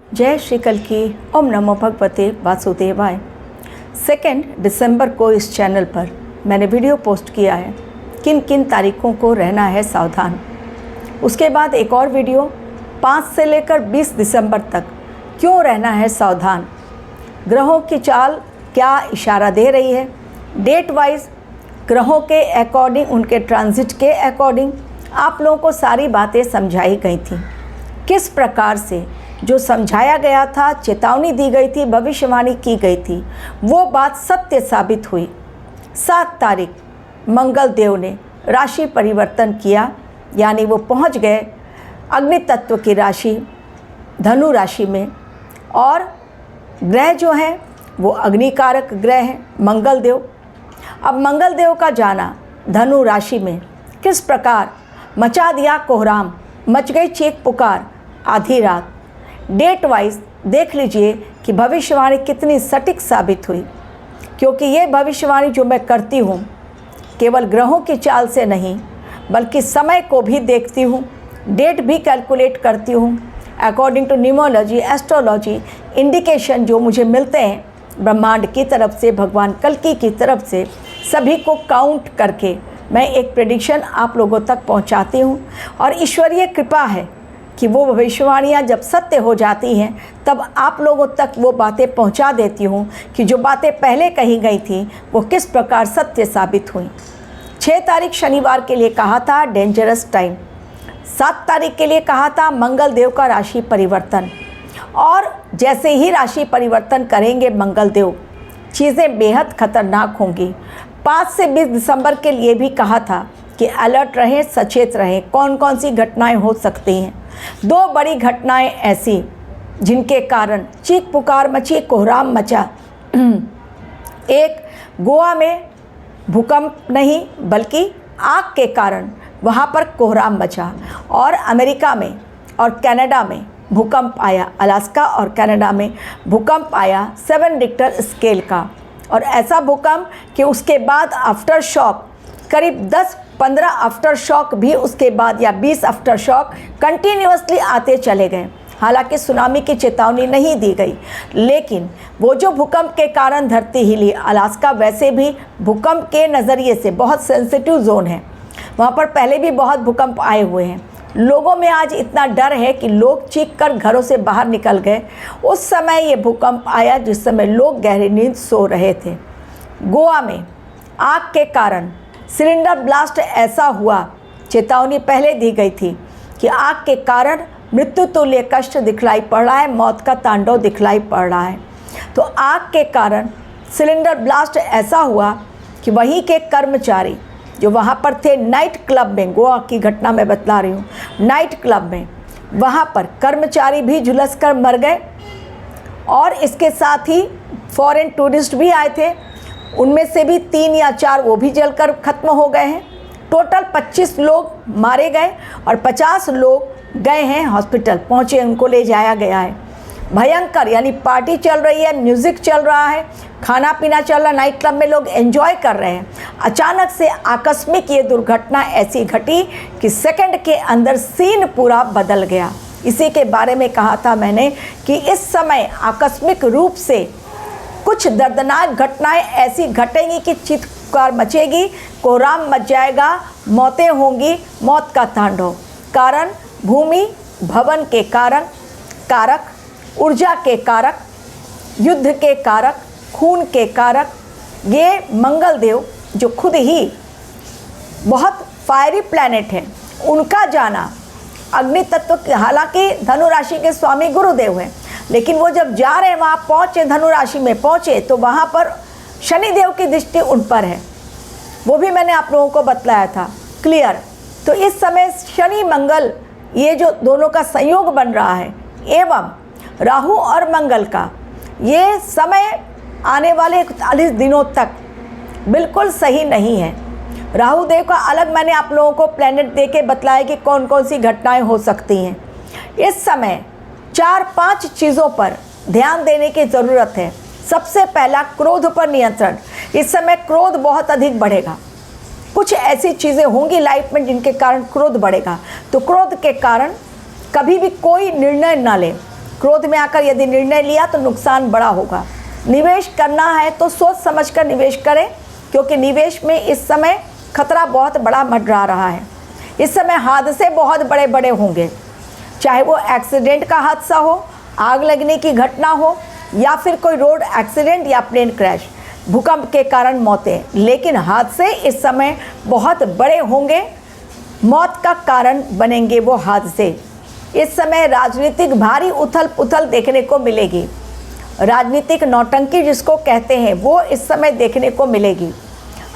जय श्री कल्की। ओम नमो भगवते वासुदेवाय। 2 दिसंबर को इस चैनल पर मैंने वीडियो पोस्ट किया है किन किन तारीखों को रहना है सावधान। उसके बाद एक और वीडियो 5 से लेकर 20 दिसंबर तक क्यों रहना है सावधान, ग्रहों की चाल क्या इशारा दे रही है, डेट वाइज ग्रहों के अकॉर्डिंग, उनके ट्रांजिट के अकॉर्डिंग आप लोगों को सारी बातें समझाई गई थी। किस प्रकार से जो समझाया गया था, चेतावनी दी गई थी, भविष्यवाणी की गई थी, वो बात सत्य साबित हुई। 7 तारीख मंगल देव ने राशि परिवर्तन किया, यानी वो पहुंच गए अग्नि तत्व की राशि धनु राशि में। और ग्रह जो हैं वो अग्निकारक ग्रह हैं मंगल देव। अब मंगल देव का जाना धनु राशि में किस प्रकार मचा दिया कोहराम, मच गई चीख पुकार आधी रात। डेट वाइज देख लीजिए कि भविष्यवाणी कितनी सटीक साबित हुई, क्योंकि ये भविष्यवाणी जो मैं करती हूँ केवल ग्रहों की चाल से नहीं बल्कि समय को भी देखती हूँ, डेट भी कैलकुलेट करती हूँ according to numerology, astrology, indication जो मुझे मिलते हैं ब्रह्मांड की तरफ से, भगवान कल्की की तरफ से, सभी को काउंट करके मैं एक प्रेडिक्शन आप लोगों तक पहुंचाती हूं। और ईश्वरीय कृपा है कि वो भविष्यवाणियाँ जब सत्य हो जाती हैं तब आप लोगों तक वो बातें पहुंचा देती हूँ कि जो बातें पहले कही गई थी वो किस प्रकार सत्य साबित हुई। 6 तारीख शनिवार के लिए कहा था डेंजरस टाइम, 7 तारीख के लिए कहा था मंगल देव का राशि परिवर्तन। और जैसे ही राशि परिवर्तन करेंगे मंगल देव, चीज़ें बेहद खतरनाक होंगी। 5 से 20 दिसंबर के लिए भी कहा था कि अलर्ट रहें, सचेत रहें, कौन कौन सी घटनाएं हो सकती हैं। 2 बड़ी घटनाएं ऐसी जिनके कारण चीख पुकार मची, कोहराम मचा। एक गोवा में भूकंप नहीं बल्कि आग के कारण वहाँ पर कोहराम मचा, और अमेरिका में और कनाडा में भूकंप आया, अलास्का और कनाडा में भूकंप आया 7 रिक्टर स्केल का। और ऐसा भूकंप कि उसके बाद आफ्टर शॉक करीब 10-15 आफ्टर शॉक भी उसके बाद या 20 आफ्टर शॉक कंटिन्यूअसली आते चले गए। हालांकि सुनामी की चेतावनी नहीं दी गई, लेकिन वो जो भूकंप के कारण धरती हिली, अलास्का वैसे भी भूकंप के नज़रिए से बहुत सेंसिटिव जोन है, वहाँ पर पहले भी बहुत भूकंप आए हुए हैं। लोगों में आज इतना डर है कि लोग चीख कर घरों से बाहर निकल गए। उस समय ये भूकंप आया जिस समय लोग गहरी नींद सो रहे थे। गोवा में आग के कारण सिलेंडर ब्लास्ट ऐसा हुआ, चेतावनी पहले दी गई थी कि आग के कारण मृत्यु तुल्य कष्ट दिखलाई पड़ रहा है, मौत का तांडव दिखलाई पड़ रहा है। तो आग के कारण सिलेंडर ब्लास्ट ऐसा हुआ कि वहीं के कर्मचारी जो वहाँ पर थे नाइट क्लब में, गोवा की घटना मैं बतला रही हूँ, नाइट क्लब में वहाँ पर कर्मचारी भी झुलस कर मर गए। और इसके साथ ही फॉरेन टूरिस्ट भी आए थे, उनमें से भी 3 या 4 वो भी जलकर ख़त्म हो गए हैं। टोटल 25 लोग मारे गए और 50 लोग गए हैं हॉस्पिटल, पहुँचे, उनको ले जाया गया है। भयंकर, यानी पार्टी चल रही है, म्यूज़िक चल रहा है, खाना पीना चल रहा है, नाइट क्लब में लोग एंजॉय कर रहे हैं। अचानक से आकस्मिक ये दुर्घटना ऐसी घटी कि सेकंड के अंदर सीन पूरा बदल गया। इसी के बारे में कहा था मैंने कि इस समय आकस्मिक रूप से कुछ दर्दनाक घटनाएं ऐसी घटेंगी कि चीत्कार मचेगी, कोहराम मच जाएगा, मौतें होंगी, मौत का तांडव। कारण भूमि भवन के कारण कारक, ऊर्जा के कारक, युद्ध के कारक, खून के कारक, ये मंगल देव जो खुद ही बहुत फायरी प्लैनेट हैं, उनका जाना अग्नि तत्व, हालांकि धनु राशि के स्वामी गुरुदेव हैं, लेकिन वो जब जा रहे हैं वहाँ पहुँचे, धनु राशि में पहुँचे तो वहाँ पर शनिदेव की दृष्टि उन पर है, वो भी मैंने आप लोगों को बतलाया था क्लियर। तो इस समय शनि मंगल ये जो दोनों का संयोग बन रहा है, एवं राहु और मंगल का ये समय आने वाले 41 दिनों तक बिल्कुल सही नहीं है। राहु देव का अलग मैंने आप लोगों को प्लैनेट दे के बतलाया कि कौन कौन सी घटनाएं हो सकती हैं। इस समय 4-5 चीज़ों पर ध्यान देने की ज़रूरत है। सबसे पहला, क्रोध पर नियंत्रण। इस समय क्रोध बहुत अधिक बढ़ेगा, कुछ ऐसी चीज़ें होंगी लाइफ में जिनके कारण क्रोध बढ़ेगा। तो क्रोध के कारण कभी भी कोई निर्णय ना लें, क्रोध में आकर यदि निर्णय लिया तो नुकसान बड़ा होगा। निवेश करना है तो सोच समझकर निवेश करें, क्योंकि निवेश में इस समय खतरा बहुत बड़ा मंडरा रहा है। इस समय हादसे बहुत बड़े बड़े होंगे, चाहे वो एक्सीडेंट का हादसा हो, आग लगने की घटना हो, या फिर कोई रोड एक्सीडेंट या प्लेन क्रैश, भूकंप के कारण मौतें, लेकिन हादसे इस समय बहुत बड़े होंगे, मौत का कारण बनेंगे वो हादसे। इस समय राजनीतिक भारी उथल पुथल देखने को मिलेगी। राजनीतिक नौटंकी जिसको कहते हैं वो इस समय देखने को मिलेगी।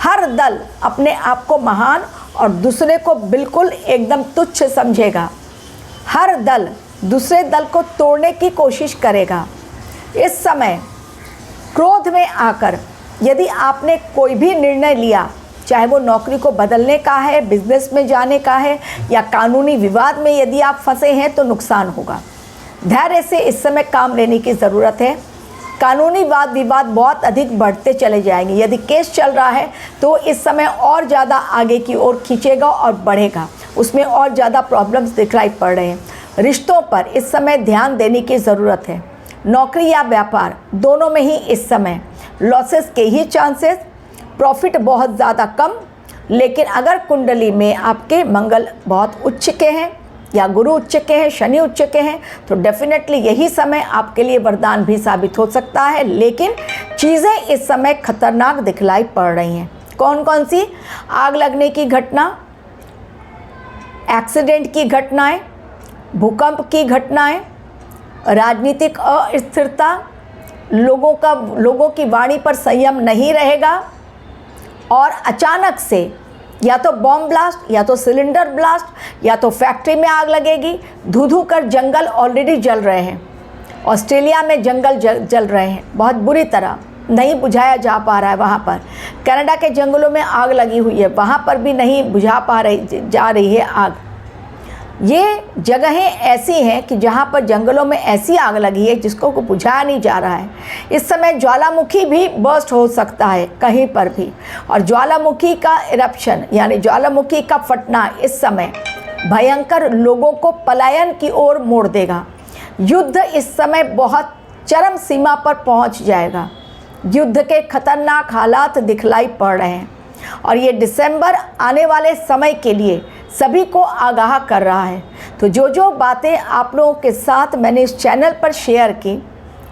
हर दल अपने आप को महान और दूसरे को बिल्कुल एकदम तुच्छ समझेगा। हर दल दूसरे दल को तोड़ने की कोशिश करेगा। इस समय क्रोध में आकर यदि आपने कोई भी निर्णय लिया, चाहे वो नौकरी को बदलने का है, बिजनेस में जाने का है, या कानूनी विवाद में यदि आप फंसे हैं तो नुकसान होगा। धैर्य से इस समय काम लेने की ज़रूरत है। कानूनी वाद विवाद बहुत अधिक बढ़ते चले जाएंगे। यदि केस चल रहा है तो इस समय और ज़्यादा आगे की ओर खींचेगा और बढ़ेगा, उसमें और ज़्यादा प्रॉब्लम्स दिखाई पड़ रहे हैं। रिश्तों पर इस समय ध्यान देने की ज़रूरत है। नौकरी या व्यापार दोनों में ही इस समय लॉसेस के ही चांसेस, प्रॉफिट बहुत ज़्यादा कम। लेकिन अगर कुंडली में आपके मंगल बहुत उच्च के हैं या गुरु उच्च के हैं, शनि उच्च के हैं, तो डेफिनेटली यही समय आपके लिए वरदान भी साबित हो सकता है। लेकिन चीज़ें इस समय खतरनाक दिखलाई पड़ रही हैं। कौन कौन सी? आग लगने की घटना, एक्सीडेंट की घटनाएं, भूकंप की घटनाएं, राजनीतिक अस्थिरता, लोगों की वाणी पर संयम नहीं रहेगा, और अचानक से या तो बॉम्ब ब्लास्ट, या तो सिलेंडर ब्लास्ट, या तो फैक्ट्री में आग लगेगी। धू धू कर जंगल ऑलरेडी जल रहे हैं। ऑस्ट्रेलिया में जंगल जल रहे हैं, बहुत बुरी तरह, नहीं बुझाया जा पा रहा है वहाँ पर। कनाडा के जंगलों में आग लगी हुई है, वहाँ पर भी नहीं बुझा जा रही है आग। ये जगहें ऐसी हैं कि जहाँ पर जंगलों में ऐसी आग लगी है जिसको बुझाया नहीं जा रहा है। इस समय ज्वालामुखी भी बर्स्ट हो सकता है कहीं पर भी, और ज्वालामुखी का इरप्शन यानी ज्वालामुखी का फटना इस समय भयंकर लोगों को पलायन की ओर मोड़ देगा। युद्ध इस समय बहुत चरम सीमा पर पहुंच जाएगा। युद्ध के खतरनाक हालात दिखलाई पड़ रहे हैं, और ये दिसंबर आने वाले समय के लिए सभी को आगाह कर रहा है। तो जो बातें आप लोगों के साथ मैंने इस चैनल पर शेयर की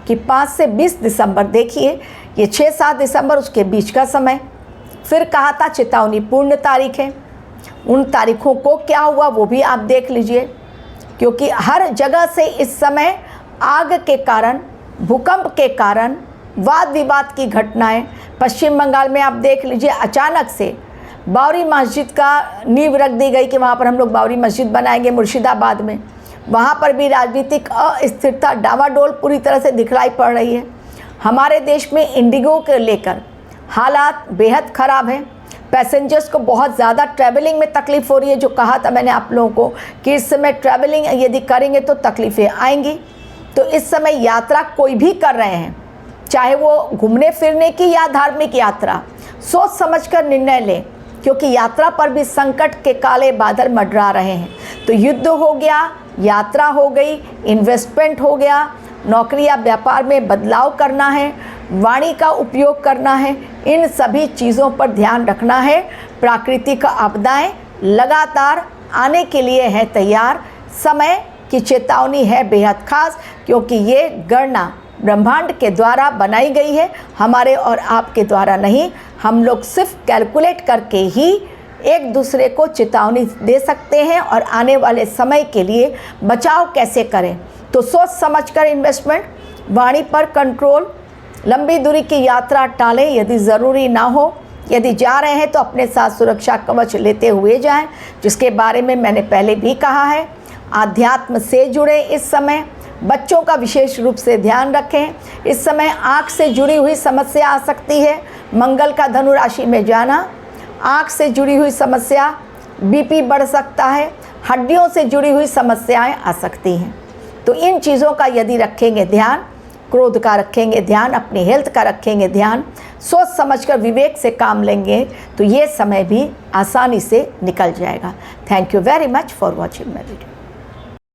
कि 5 से 20 दिसंबर, देखिए ये 6-7 दिसंबर उसके बीच का समय, फिर कहा था चेतावनी पूर्ण तारीख है। उन तारीखों को क्या हुआ वो भी आप देख लीजिए, क्योंकि हर जगह से इस समय आग के कारण, भूकंप के कारण, वाद विवाद की घटनाएं। पश्चिम बंगाल में आप देख लीजिए, अचानक से बावरी मस्जिद का नींव रख दी गई कि वहाँ पर हम लोग बावरी मस्जिद बनाएंगे। मुर्शिदाबाद में वहाँ पर भी राजनीतिक अस्थिरता, डावाडोल पूरी तरह से दिखलाई पड़ रही है। हमारे देश में इंडिगो के लेकर हालात बेहद ख़राब हैं। पैसेंजर्स को बहुत ज़्यादा ट्रैवलिंग में तकलीफ़ हो रही है। जो कहा था मैंने आप लोगों को कि इस समय ट्रैवलिंग यदि करेंगे तो तकलीफ़ें आएंगी। तो इस समय यात्रा कोई भी कर रहे हैं, चाहे वो घूमने फिरने की या धार्मिक यात्रा, सोच समझकर निर्णय लें, क्योंकि यात्रा पर भी संकट के काले बादल मंडरा रहे हैं। तो युद्ध हो गया, यात्रा हो गई, इन्वेस्टमेंट हो गया, नौकरी या व्यापार में बदलाव करना है, वाणी का उपयोग करना है, इन सभी चीज़ों पर ध्यान रखना है। प्राकृतिक आपदाएं लगातार आने के लिए है तैयार। समय की चेतावनी है बेहद खास, क्योंकि ये गणना ब्रह्मांड के द्वारा बनाई गई है, हमारे और आपके द्वारा नहीं। हम लोग सिर्फ कैलकुलेट करके ही एक दूसरे को चेतावनी दे सकते हैं और आने वाले समय के लिए बचाव कैसे करें। तो सोच समझकर इन्वेस्टमेंट, वाणी पर कंट्रोल, लंबी दूरी की यात्रा टालें यदि ज़रूरी ना हो। यदि जा रहे हैं तो अपने साथ सुरक्षा कवच लेते हुए जाएं, जिसके बारे में मैंने पहले भी कहा है। आध्यात्म से जुड़े इस समय, बच्चों का विशेष रूप से ध्यान रखें। इस समय आँख से जुड़ी हुई समस्या आ सकती है। मंगल का धनु राशि में जाना, आँख से जुड़ी हुई समस्या, बीपी बढ़ सकता है, हड्डियों से जुड़ी हुई समस्याएं आ सकती हैं। तो इन चीज़ों का यदि रखेंगे ध्यान, क्रोध का रखेंगे ध्यान, अपनी हेल्थ का रखेंगे ध्यान, सोच समझकर विवेक से काम लेंगे, तो ये समय भी आसानी से निकल जाएगा। Thank you very much for watching my video.